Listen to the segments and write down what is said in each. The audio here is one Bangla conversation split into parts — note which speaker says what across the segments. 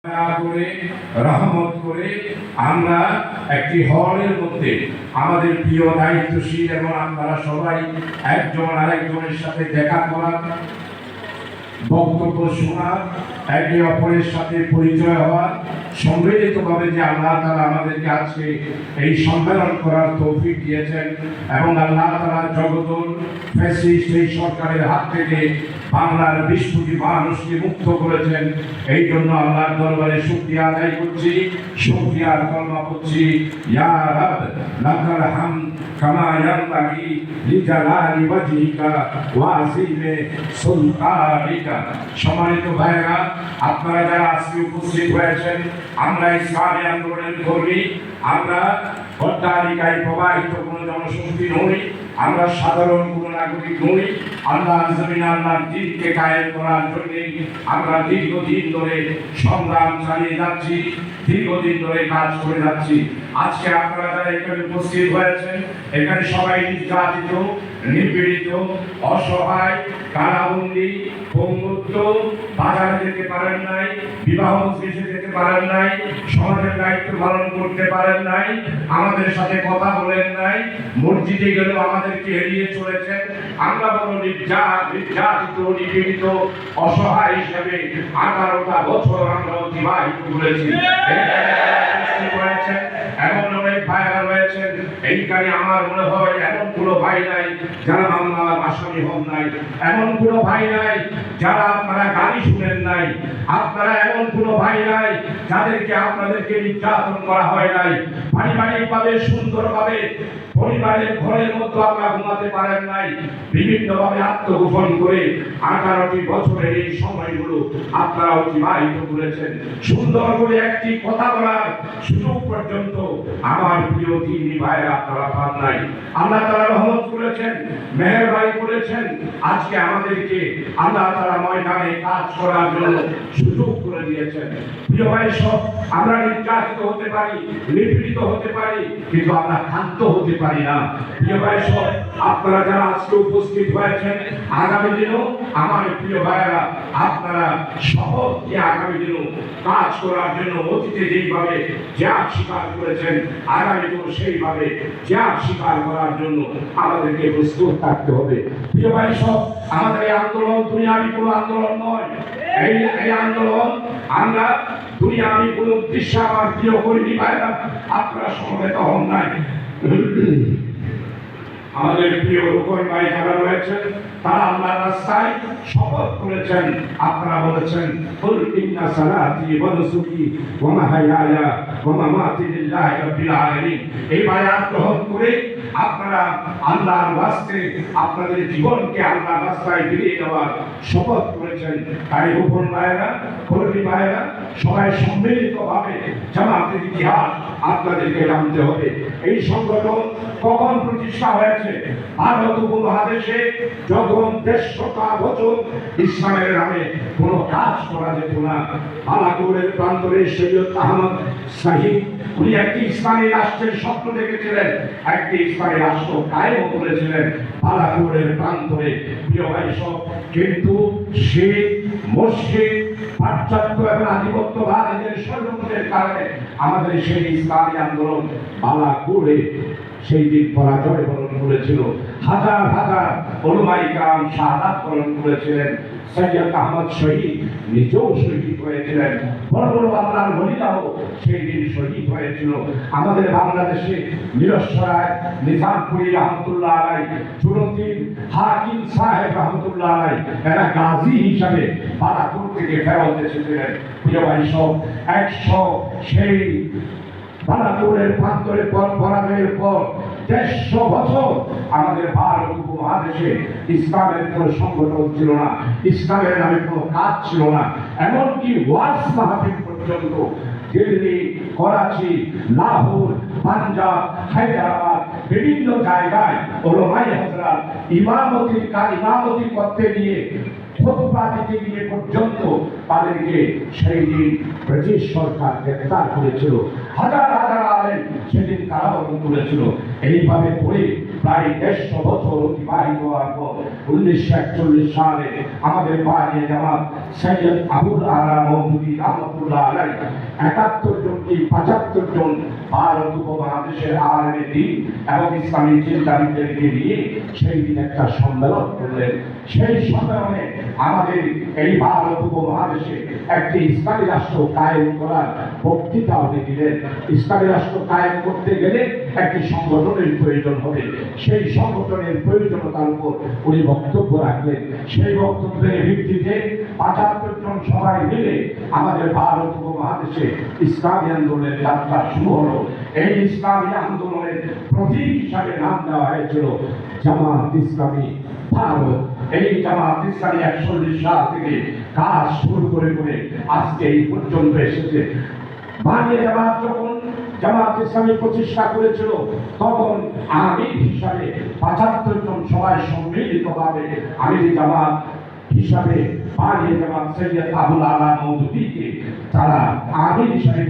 Speaker 1: করে রহমত করে আমরা একটি হলের মধ্যে আমাদের প্রিয় দায়িত্বশীল এবং আপনারা সবাই একজন আরেকজনের সাথে দেখা করার, বক্তব্য শোনার, একে অপরের সাথে পরিচয় হওয়ার, সম্মিলিতভাবে যে আল্লাহ তাআলা আমাদেরকে আজকে এই সম্মেলন করার তৌফিক দিয়েছেন এবং আল্লাহ তাআলা জগতের ফ্যাসিস্ট এই সরকারের হাত থেকে বাংলার 20 কোটি মানুষকে মুক্ত করেছেন। এই জন্য আল্লাহর দরবারে শুকরিয়া আদায় করছি, শুকরিয়ার কলমা পড়ছি, ইয়া রাব লাকাল হামদ কামা ইয়ানবাগি লিজালালি ওয়াজহিকা ওয়া আযীমি সুলতানিকা। সম্মানিত ভাইরা, আপনারা যারা আজকে উপস্থিত হয়েছেন, আমরা ইসলামী আন্দোলনের কর্মী, আমরা অট্টালিকায় প্রবাহিত কোনো জনশক্তি নই, আমরা সাধারণ কোনো নাগরিক নই। আল্লাহর জমিনে আল্লাহর দ্বীনকে কায়েম করার জন্য আমরা দীর্ঘদিন ধরে সংগ্রাম চালিয়ে যাচ্ছি, দীর্ঘদিন ধরে কাজ করে যাচ্ছি। আজকে আপনারা যারা এখানে উপস্থিত হয়েছেন, এখানে সবাই নির্যাতিত, নিপীড়িত, অসহায়, কারাবন্দী, পঙ্গুত্ব, বাজারে যেতে পারেন নাই, বিবাহ মজলিসে যেতে পারেন নাই, সমাজের দায়িত্ব পালন করতে পারেন নাই, আমাদের সাথে কথা বলেন নাই, মসজিদে গেলেও আমাদেরকে এড়িয়ে চলেছেন। আমরা বড় নির্যাতিত, নিপীড়িত, অসহায় হিসেবে 18টা বছর আমরা অতিবাহিত করেছি। এমন অনেক ভাইরা রয়েছেন, এইখানে আমার মনে হয় এমন কোনো ভাই নাই যারা মামলার আসামি হন নাই, এমন কোনো ভাই নাই যারা আপনারা গালি শুনেন নাই, আপনারা এমন কোনো ভাই নাই যাদেরকে আপনাদেরকে নির্যাতন করা হয় নাই। পারিবারিকভাবে সুন্দরভাবে পরিবারের ঘরের মধ্যে আপনারা ঘুমাতে পারেন নাই, বিভিন্নভাবে আত্মগোপন করে 18টি বছরের এই সময়গুলো আপনারা অতিবাহিত করেছেন। সুন্দর করে একটি কথা বলার সুযোগ পর্যন্ত আমার প্রিয় দিনী ভাইরা আপনারা পান নাই। আল্লাহ তাআলা রহমত করেছেন, মেহেরবানি করেছেন, আজকে আমাদেরকে আল্লাহ তাআলা ময়দানে কাজ করার জন্য সুযোগ করে দিয়েছেন। প্রিয় ভাই সব, আমরা নির্যাতিত হতে পারি, নিপীড়িত হতে পারি, কিন্তু আমরা ক্ষান্ত হতে পারি না। প্রিয় ভাই সব, আপনারা যারা আজকে উপস্থিত হয়েছেন, আগামী দিনও আমার প্রিয় ভাইরা আপনারা শপথ নিয়ে আগামী দিনও কাজ করার জন্য অতীতে যেইভাবে ত্যাগ স্বীকার করেছেন, আগামী দিনও সেইভাবে ত্যাগ স্বীকার করার জন্য আমাদেরকে প্রস্তুত থাকতে হবে। প্রিয় ভাই সব, আমাদের এই আন্দোলন দুনিয়াবি কোনো আন্দোলন নয়। এই আন্দোলন আমরা দুনিয়াবি কোনো উদ্দেশ্য, আমার প্রিয় কর্মী ভাইরা আপনারা সমবেত হন নাই। আমাদের প্রিয় রুকন ভাই যারা রয়েছেন, তারা আল্লাহর রাস্তায় শপথ করেছেন। আপনারা বলেছেন, কুল ইন্না সালাতি ওয়া নুসুকি ওয়া মাহইয়ায়া ওয়া মামাতি লিল্লাহি রাব্বিল আলামিন। এই বায়াত গ্রহণ করে আপনারা আল্লাহর রাস্তায় আপনাদের জীবনকে আল্লাহর রাস্তায় ফিরিয়ে দেওয়ার শপথ করেছেন। তাই রুকন ভাইরা, কর্মী ভাইরা, সবাই সম্মিলিতভাবে জামাতের ইতিহাস আপনাদেরকে জানতে হবে। এই সংগঠন কখন প্রতিষ্ঠা হয়েছে? ভারত উপমহাদেশে যখন 150 বছর ইসলামের নামে কোনো কাজ করা যেত না, বালাকোটের প্রান্তরে সৈয়দ আহমদ শাহী উনি একটি ইসলামী রাষ্ট্রের স্বপ্ন দেখেছিলেন, একটি ইসলামী রাষ্ট্র কায়েম করেছিলেন বালাকোটের প্রান্তরে। প্রিয় ভাই সব, কিন্তু সে মসজিদ, পাশ্চাত্য এবং আধিপত্যবাদের ষড়যন্ত্রের কারণে আমাদের সেই ইসলামী আন্দোলন বালাকোটে সেই দিন পরাজয় বরণ করেছিল। হাজার হাজার ওলামায়ে কেরাম শাহাদাত বরণ করেছিলেন। সৈয়দ আহমদ শহীদ নিজেও শহীদ হয়েছিলেন, বড় বড় আল্লাহর ওলিরাও সেই দিন শহীদ হয়েছিল। আমাদের বাংলাদেশে মিরসরায় নিজামপুরি রহমতুল্লাহ আলাই, চুরুদ্দিন হাকিম সাহেব রহমতুল্লাহ আলাই, এরা গাজী হিসাবে বালাকোট থেকে ফেরত এসেছিলেন। প্রিয় ভাই সব, 100 সেই বালাকোটের প্রান্তরে পরাজয়ের পর 150 বছর আমাদের ভারত উপমহাদেশে ইসলামের কোনো সংগঠন ছিল না, ইসলামের নামে কোনো কাজ ছিল না। এমনকি ওয়াজ মাহফিল পর্যন্ত দিল্লি, করাচি, লাহোর, পাঞ্জাব, হায়দ্রাবাদ বিভিন্ন জায়গায় ওলামায়ে হযরত ইমামতি করতে গিয়ে, খুতবা দিতে গিয়ে পর্যন্ত তাদেরকে সেই দিন ব্রিটিশ সরকার গ্রেফতার করেছিল। হাজার হাজার আলেম সেদিন কারাবরণ করেছিল। এইভাবে পড়ে প্রায় 150 বছর অতিবাহিত হওয়ার পর 1941 সালে আমাদের বাড়িয়ে জামাত সৈয়দ আবুল আলা মওদুদী রহমাতুল্লাহ আলাইহি 71 জন কি 75 জন ভারত উপমহাদেশের আলেমে দ্বীন এবং ইসলামী চিন্তাবিদদেরকে নিয়ে সেই দিন একটা সম্মেলন করলেন। সেই সম্মেলনে আমাদের এই ভারত উপমহাদেশে একটি ইসলামী রাষ্ট্র কায়েম করার বক্তৃতা উনি দিলেন। ইসলামী রাষ্ট্র কায়েম করতে গেলে একটি সংগঠনের প্রয়োজন হবে, সেই সংগঠনের প্রয়োজনীয়তার উপর উনি বক্তব্য রাখলেন। সেই বক্তব্যের ভিত্তিতে 75 জন সবাই মিলে আমাদের ভারত উপমহাদেশে ইসলামী আন্দোলনের যাত্রা শুরু হলো। এই ইসলামী আন্দোলনের প্রতীক হিসাবে নাম দেওয়া হয়েছিল জামাত ইসলামী ভারত। এই জামাত ইসলামী 41 সাল থেকে কাজ শুরু করে আজকে এই পর্যন্ত এসেছে। বানিয়ে জামাত যখন জামাত ইসলামী প্রতিষ্ঠা করেছিল তখন আমির হিসাবে 75 জন সবাই সম্মিলিতভাবে আমির জামাত হিসাবে বানিয়ে জামাত সৈয়দ আবুল আলা মওদুদীকে তারা আমির হিসাবে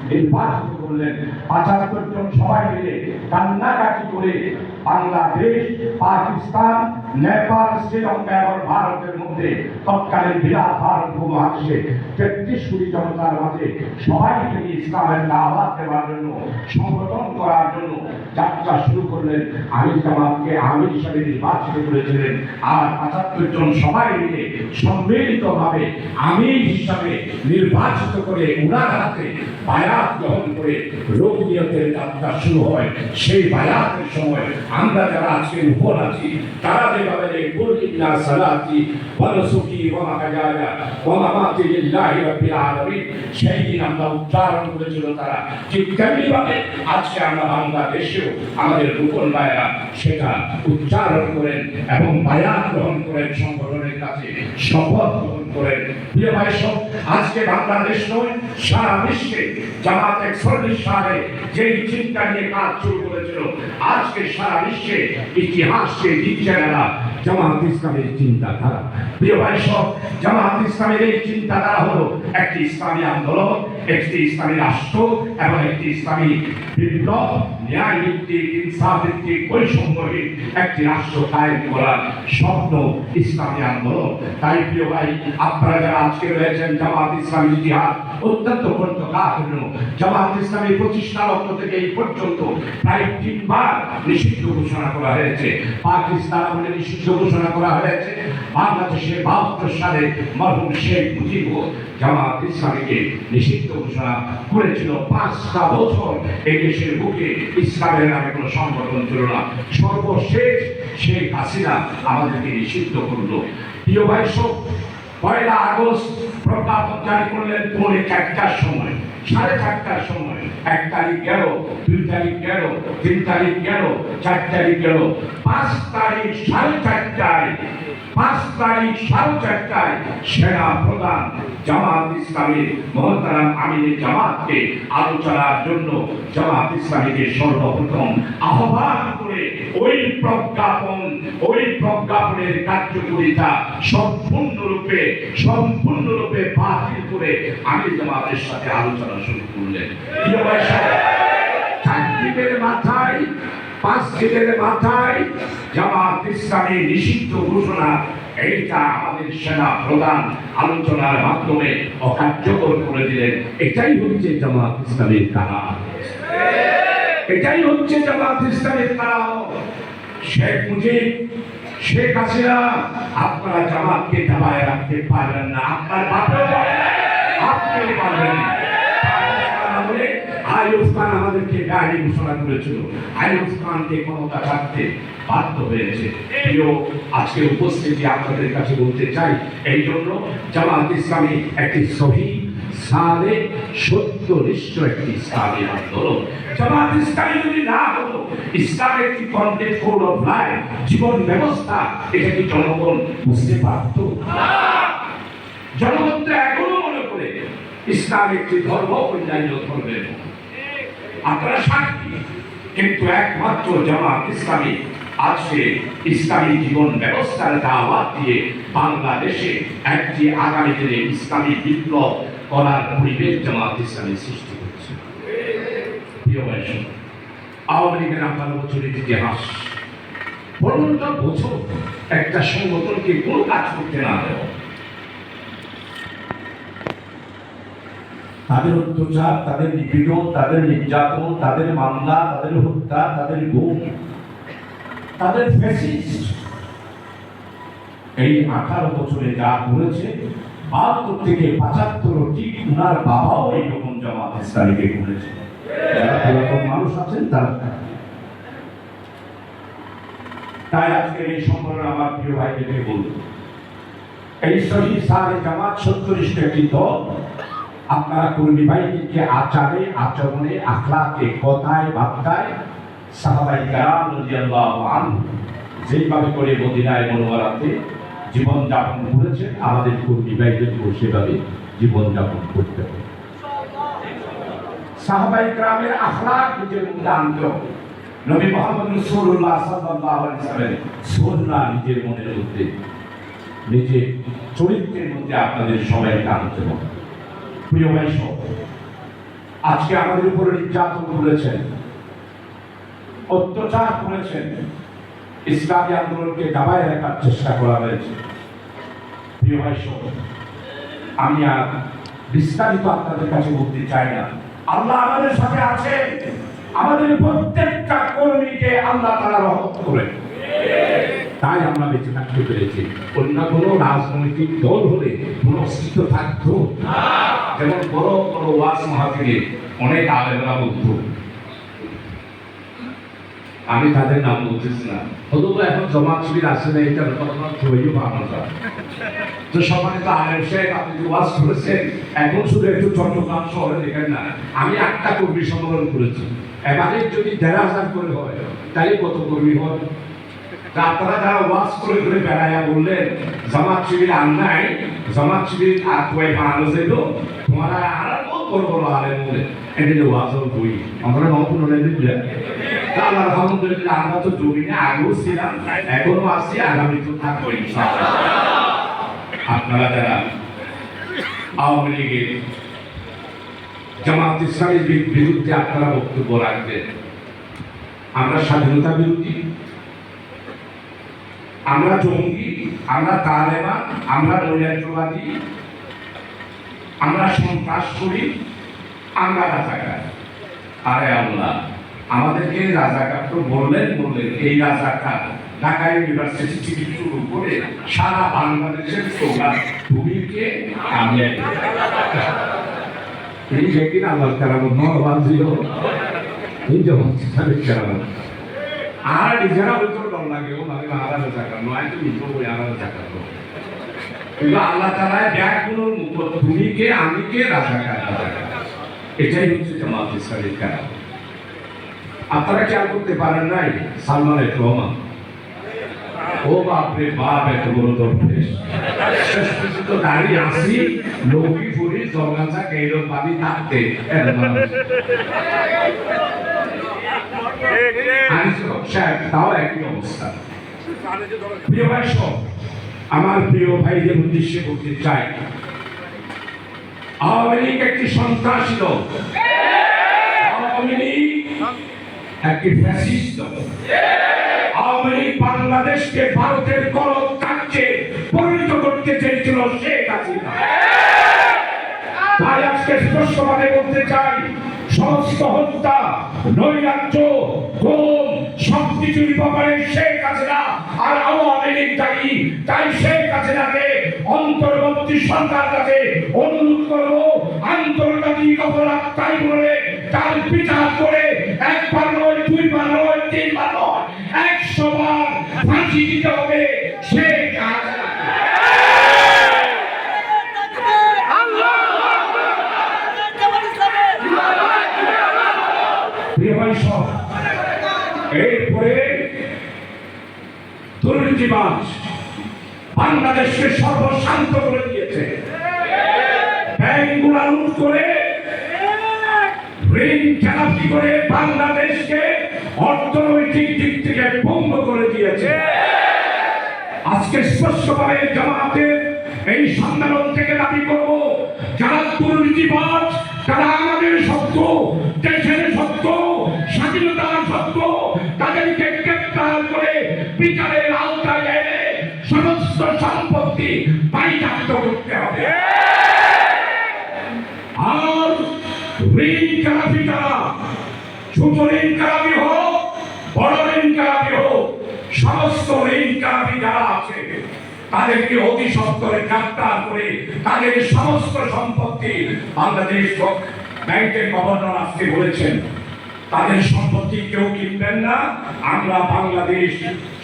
Speaker 1: নির্বাচিত করলেন। 75 জন সবাই মিলে কান্নাকাটি করে বাংলাদেশ, পাকিস্তান, নেপাল, শ্রীলঙ্কা এবং ভারতের মধ্যে তৎকালীন বিরাট ভারত উপমহাদেশে 33 কোটি জনতার মাঝে সবাইকে নিয়ে ইসলামের দাওয়াত দেওয়ার জন্য, সংগঠন করার জন্য যাত্রা শুরু করলেন। আমির জামাতকে আমির হিসাবে নির্বাচিত করেছিলেন। আর 75 জন সবাই মিলে সম্মিলিতভাবে আমির হিসাবে নির্বাচিত করে উনার হাতে বায়াত গ্রহণ করে রোগ নিয়তের যাত্রা শুরু হয়। সেই বায়াতের সময় আমরা যারা আজকে উপর আছি তারা যেভাবে কুল ইন্না সালাতি ওয়া নুসুকি ওয়া মাহইয়ায়া ওয়া মামাতি লিল্লাহি রাব্বিল আলামিন সেই দিন আমরা উচ্চারণ করেছিল তারা ঠিক তেমনিভাবে আজকে আমরা বাংলাদেশেও আমাদের রুকন ভাইয়েরা সেটা উচ্চারণ করেন এবং বায়াত গ্রহণ করেন, সংগঠনের কাছে শপথ গ্রহণ করেন। প্রিয় ভাই সব, আজকে বাংলাদেশ নয় সারা বিশ্বে জামাত 41 সালে যেই চিন্তা নিয়ে কাজ শুরু করেছিল আজকে সারা বিশ্বে ইতিহাসকে দিচ্ছে না জামাত ইসলামের চিন্তাধারা। প্রিয় ভাই সব, জামাত ইসলামের এই চিন্তাধারা হলো একটি ইসলামী আন্দোলন, একটি ইসলামী রাষ্ট্র এবং একটি ইসলামী বিপ্লব, ন্যায় ভিত্তিক, ইনসাফ ভিত্তিক, বৈষম্যহীন একটি রাষ্ট্র কায়েম করার স্বপ্ন ইসলামী আন্দোলন। তাই প্রিয় ভাই, আপনারা যারা আজকে রয়েছেন জামাত ইসলামী ইতিহাস অত্যন্ত গুরুত্বপূর্ণ। জামাত ইসলামী প্রতিষ্ঠা লগ্ন থেকে এই পর্যন্ত প্রায় 3 বার নিষিদ্ধ ঘোষণা করা হয়েছে। পাকিস্তান আমলে নিষিদ্ধ ঘোষণা করা হয়েছে। বাংলাদেশে 72 সালে মরহুম শেখ মুজিবুর জামাত ইসলামীকে নিষিদ্ধ ঘোষণা করেছিল। 5টা বছর এই দেশের বুকে ইসলামের নামে কোনো সংগঠন ছিল না। সর্বশেষ শেখ হাসিনা আমাদেরকে নিষিদ্ধ করলো। প্রিয় ভাই সব, 1 আগস্ট প্রজ্ঞাপন জারি করলেন পৌনে 4টার সময়, 4:30টার সময়। 1 তারিখ গেল, 2 তারিখ গেল, 3 তারিখ গেল, 4 তারিখ গেল, 5 তারিখ 4:30টায় 5 তারিখ 4:30টায় সেনা প্রধান জামাত ইসলামীর মহতারাম আমির জামাতকে আলোচনার জন্য জামাত ইসলামীকে সর্বপ্রথম আহ্বান করে ওই প্রজ্ঞাপনের কার্যকরিতা সম্পূর্ণরূপে বাতিল করে আমির জামাতের সাথে আলোচনা শুরু করলেন। 4 দিনের মাথায় 5 দিনের মাথায় জামাত ইসলামী নিষিদ্ধ ঘোষণা এইটা আমাদের সেনা প্রধান আলোচনার মাধ্যমে অকার্যকর করে দিলেন। এটাই হচ্ছে জামাত ইসলামীর কারাম, এটাই হচ্ছে জামাত ইসলামীর কারাম। শেখ মুজিব, শেখ হাসিনা, আপনারা জামাতকে দাবায় রাখতে পারবেন না, আপনার বাপেও আপনি পারবেন না। আইয়ুব খান আমাদেরকে গাড়ি ঘোষণা করেছিল, আইয়ুব খানকে ক্ষমতা ছাড়তে বাধ্য হয়েছে। প্রিয়, আজকে উপস্থিতি আপনাদের কাছে বলতে চাই, এই জন্য জামাত ইসলামী একটি সহিহ সালে সত্যনিষ্ঠ একটি ইসলামী আন্দোলন। জামাত ইসলামী যদি না হতো, ইসলামের একটি কন্টেন্ট কোড অফ লাইফ, জীবন ব্যবস্থা, এটা কি জনগণ বুঝতে পারত? জনগণ তো এখনো মনে করে ইসলাম একটি ধর্ম, অন্যান্য ধর্মের আপনারা সাক্ষী। কিন্তু একমাত্র জামাত ইসলামী আজকে ইসলামী জীবন ব্যবস্থার দাওয়াত দিয়ে বাংলাদেশে একটি আগামী দিনে ইসলামী বিপ্লব করার পরিবেশ জামাত ইসলামী সৃষ্টি করছে। প্রিয় ভাই, আওয়ামী লীগের 58 বছরের ইতিহাস, পনেরোটা বছর একটা সংগঠনকে কোনো কাজ করতে না দেওয়া, তাদের অত্যাচার, তাদের নিপীড়ন, তাদের নির্যাতন, তাদের মামলা, তাদের হত্যা, তাদের গুম, তাদের ফ্যাসিস্ট, এই 18 বছরে যা করেছে 72 থেকে 75 ঠিক উনার বাবাও এইরকম জামাত ইসলামীকে করেছে। যারা পুরাতন মানুষ আছেন তারা, তাই আজকে এই সম্মেলনে আমার প্রিয় ভাইদেরকে বলব, এই শহীদ সারে জামাত 70 একটি দল, আপনারা কর্মী বাহিনীকে আচারে, আচরণে, আখলাকে, কথায়, বার্তায় সাহাবায়ে কেরাম রাদিয়াল্লাহু আনহু যেভাবে করে মদিনায় মুনাওয়ারাতে জীবন যাপন করেছেন, আমাদের কর্মী ভাইদেরকেও সেভাবে জীবন যাপন করতে হবে। সাহাবায়ে কেরামের আখলাক নিজের মধ্যে আনতে হবে। নবী মুহাম্মদ রাসূলুল্লাহ সাল্লাল্লাহু আলাইহি ওয়াসাল্লামের সুন্নাহ নিজের মনের মধ্যে, নিজের চরিত্রের মধ্যে আপনাদের সবাইকে আনতে হবে। প্রিয় ভাই সব, আজকে আমাদের উপরে নির্যাতন করেছেন, অত্যাচার করেছেন, ইসলামী আন্দোলনকে দাবায় রাখার চেষ্টা করা হয়েছে। প্রিয় ভাই সব, আমি আর বিস্তারিত আপনাদের কাছে বলতে চাই না। আল্লাহ আমাদের সাথে আছেন, আমাদের প্রত্যেকটা কর্মীকে আল্লাহ তাআলা রহমত করেন, তাই আমরা বেঁচে থাকতে পেরেছি। অন্য কোনো রাজনৈতিক দল হলে কোনো অস্তিত্ব থাকতো না। যেমন বড় বড় ওয়াজ মাহফিলে অনেক আলেমরা বলতো, আমি তাদের নাম বলতেছি না, অথবা এখন জমাত শিবির আসে না, এটা সবাই ভাবনা যায়। তো সম্মানিত আলেম সাহেব, আপনি যে ওয়াজ করেছেন, এখন শুধু একটু চট্টগ্রাম শহরে দেখেন না, আমি 8টা কর্মী সম্মেলন করেছি। এবারে যদি 1,500 করে হয়, তাহলে কত কর্মী হয়? আপনারা যারা ওয়াজ করে করে বেড়াইয়া বললেন জামাত শিবির আন্নায়, জামাত শিবির আত্মায় বানানো যেত, তোমারা আর বড় বড় আলেম বলে এটা যে ওয়াজ বই আমরা নতুন দিলেন। আল্লাহ আলহামদুলিল্লাহ, আমরা তো জমিনে আগেও ছিলাম, এখনো আছি, আগামী তো থাকবো ইনশাআল্লাহ। আপনারা যারা আওয়ামী লীগের, জামাত ইসলামীর বিরুদ্ধে আপনারা বক্তব্য রাখবেন, আমরা স্বাধীনতা বিরোধী, আমরা জঙ্গি, আমরা তালেবান, আমরা নৈরাজ্যবাদী, আমরা সন্ত্রাস করি, আমরা রাজাকার। আরে আল্লাহ, আমাদেরকে রাজাকার তো বললেন, এই রাজাকার ঢাকা ইউনিভার্সিটি থেকে শুরু করে সারা বাংলাদেশের স্লোগান তুমি কে আমি। এই যেদিন আমার কারামত নবাজিও এই যেমন কারামত আর নিজেরা হয়তো ডর লাগেও মানে আলাদা জায়গা নয়, তুমি তো ওই আলাদা জায়গা। কিন্তু আল্লাহ তাআলা ব্যাগগুলোর মুখ তুমি কে আমি কে রাজাকার, এটাই হচ্ছে জামাত ইসলামীর কারামত। আপনারা খেয়াল করতে পারেন নাই সালমান এফ রহমান, ও বাপরে বাপ, এত বড় দরবেশ, শেষ পর্যন্ত দাঁড়িয়ে আসি লৌকি ফুরি জলগাছা কেইরম বাদি থাকতে তাও একই অবস্থা। প্রিয় ভাই সব, আমার প্রিয় ভাইদের উদ্দেশ্যে বলতে চাই, আওয়ামী লীগ একটি সন্ত্রাসী দল, আওয়ামী লীগ একটি ফ্যাসিস্ট দল। আওয়ামী লীগ বাংলাদেশকে ভারতের কলম কাজে পরিণত করতে চেয়েছিল শেখ হাসিনা। তাই আজকে স্পষ্টভাবে বলতে চাই, সমস্ত হত্যা, নৈরাজ্য, গুম সবকিছুর ব্যাপারে শেখ হাসিনা আর আওয়ামী লীগ দায়ী। তাই শেখ হাসিনাকে অন্তর্বর্তী সরকার কাছে অনুরোধ করব, আন্তর্জাতিক অপরাধ ট্রাইব্যুনালে তার বিচার করে একবার নয়, দুইবার নয়, তিনবার নয়, 100 বার ফাঁসি দিতে হবে শেখ হাসিনা। এরপরে দুর্নীতিবাজ বাংলাদেশকে সর্বশান্ত করে দিয়েছে, ব্যাংকগুলো লুট করে, ঋণ খেলাপি করে বাংলাদেশকে অর্থনৈতিক দিক থেকে বন্ধ করে দিয়েছে। আজকে স্পষ্টভাবে জামাতের এই সম্মেলন থেকে দাবি করব, যারা দুর্নীতিবাজ, তারা আমাদের শত্রু, দেশের শত্রু, স্বাধীনতার শত্রু, তাদেরকে গ্রেফতার করে ঋণ খেলাপি যারা, ছোট ঋণ খেলাপি হোক, বড় ঋণ খেলাপি হোক, সমস্ত ঋণ খেলাপি যারা আছে তাদেরকে অতি সত্বরে গ্রেফতার করে তাদের সমস্ত সম্পত্তি, বাংলাদেশ ব্যাংকের গভর্নর আজকে বলেছেন তাদের সম্পত্তি কেউ কিনবেন না, আমরা বাংলাদেশ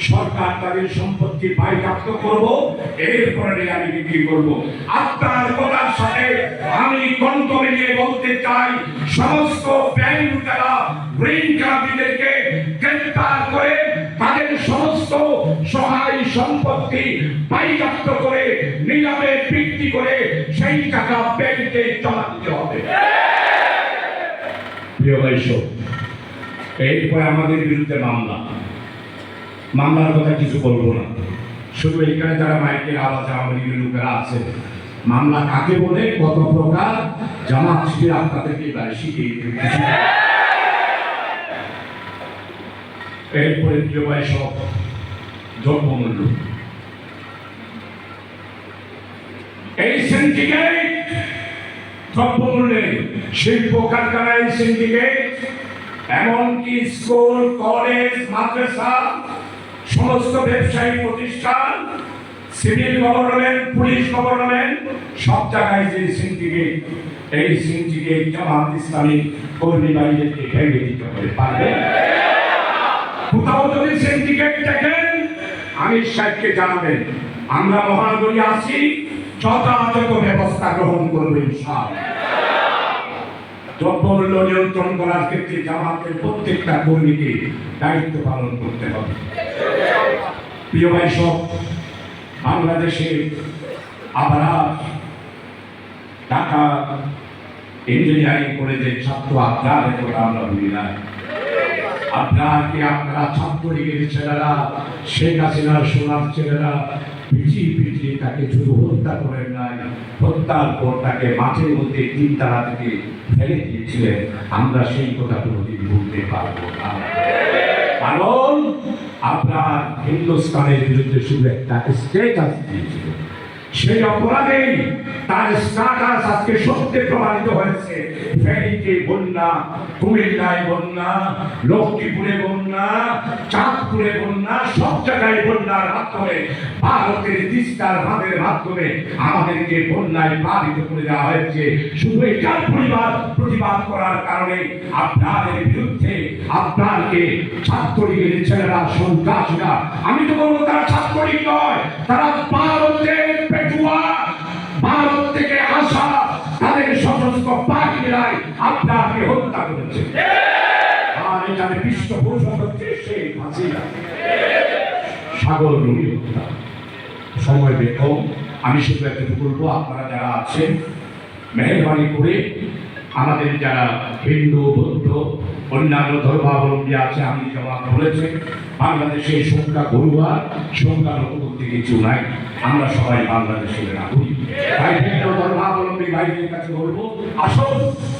Speaker 1: সরকার তাদের সম্পত্তি বাজেয়াপ্ত করব, এরপরে আমি বিক্রি করব। আপনার কথার সাথে আমি কণ্ঠ মিলিয়ে বলতে চাই, সমস্ত ব্যাংক যারা ঋণ খেলাপিদেরকে গ্রেফতার করে তাদের সমস্ত সহায় সম্পত্তি বাজেয়াপ্ত করে নিলামে বিক্রি করে সেই টাকা ব্যাংকে জমা দিতে হবে। প্রিয় ভাইসব, এরপরে আমাদের বিরুদ্ধে মামলার কথা কিছু বলবো না, শুধু এখানে যারা মাইকের আওয়াজ আমাদের লোকেরা আছে, মামলা কাকে বলে, কত প্রকার, জামাত শিবির আপনাদেরকে এবারে শিখিয়ে দিতে। এরপরে প্রিয় ভাইসব, দ্রব্যমূল্য, এই সিন্ডিকেট দ্রব্যমূল্যে শিল্প কারখানায় সিন্ডিকেট, এমনকি স্কুল, কলেজ, মাদ্রাসা, সমস্ত ব্যবসায়িক প্রতিষ্ঠান, সিভিল গভর্নমেন্ট, পুলিশ গভর্নমেন্ট, সব জায়গায় যে সিন্ডিকেট, এই সিন্ডিকেট জামাত ইসলামী কর্মী বাহিনীকে ভেঙে দিতে হবে। পারবে? কোথাও যদি সিন্ডিকেট দেখেন আমির সাহেবকে জানাবেন, আমরা মহানগরী আছি, যথাযথ ব্যবস্থা গ্রহণ করবো ইনশাআল্লাহ। দ্রব্যমূল্য নিয়ন্ত্রণ করার ক্ষেত্রে জামাতের প্রত্যেকটা কর্মীকে দায়িত্ব পালন করতে হবে। প্রিয় ভাইসব, বাংলাদেশে আবার ঢাকা ইঞ্জিনিয়ারিং কলেজের ছাত্র আবরারের কথা আমরা ভুলি না। আবরারকে আপনারা ছাত্রলীগের ছেলেরা, শেখ হাসিনার সোনার ছেলেরা পিটিয়ে তাকে শুধু হত্যা করেন নাই, হত্যার পর তাকে মাঠের মধ্যে তিনতলা থেকে ফেলে দিয়েছিলেন। আমরা সেই কথা কোনোদিন ভুলতে পারবো না, কারণ আপনার হিন্দুস্তানের বিরুদ্ধে শুধু একটা স্ট্যাটাস দিয়েছিল, সেই অপরাধেই তার স্ট্যাটাস আজকে সত্যি প্রমাণিত হয়েছে। ফেনীতে বন্যা, কুমিল্লায় বন্যা, লক্ষ্মীপুরে বন্যা, চাঁদপুরে বন্যা, সব জায়গায় বন্যার মাধ্যমে ভারতের তিস্তার বাঁধের মাধ্যমে আমাদেরকে বন্যায় প্লাবিত করে দেওয়া হয়েছে। শুধু এটার প্রতিবাদ করার কারণে আপনাদের বিরুদ্ধে আপনাকে ছাত্রলীগের ছেলেরা, সন্ত্রাসীরা, আমি তো বলবো তারা ছাত্রলীগ নয়, তারা ভারতের পেটুয়া, ভারত থেকে আসা তাদের সশস্ত্র বাহিনীরাই আপনাকে হত্যা করেছে। আর এখানে পৃষ্ঠপোষক হচ্ছে শেখ হাসিনা, সাগর রুনি হত্যা। সময় বেকম, আমি শুধু এতটুকু বলবো, আপনারা যারা আছেন মেহরবানি করে আমাদের যারা হিন্দু, বৌদ্ধ, অন্যান্য ধর্মাবলম্বী আছে, আমি জামাত বলেছে বাংলাদেশে সংখ্যা গরুয়া, সংখ্যালঘু বলতে কিছু নাই, আমরা সবাই বাংলাদেশের নাগরিক। তাই ভিন্ন ধর্মাবলম্বী ভাইদের কাছে বলবো, আসুন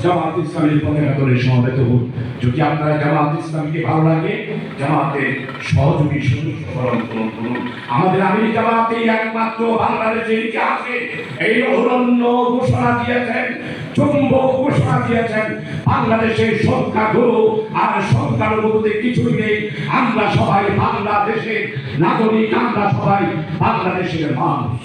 Speaker 1: জামাত ইসলামের পতাকা তলে সমবেত হন। যদি আপনারা জামাত ইসলামকে ভালো লাগে, জামাতের সহযোগী সদস্যকরণ করুন। আমাদের আমির জামাতেই একমাত্র বাংলাদেশের ইতিহাসে এই অনন্য ঘোষণা দিয়েছেন, চুম্বক ঘোষণা দিয়েছেন, বাংলাদেশের সংখ্যাগুরু আর সংখ্যালঘুদের কিছুই নেই, আমরা সবাই বাংলাদেশের নাগরিক, আমরা সবাই বাংলাদেশের মানুষ।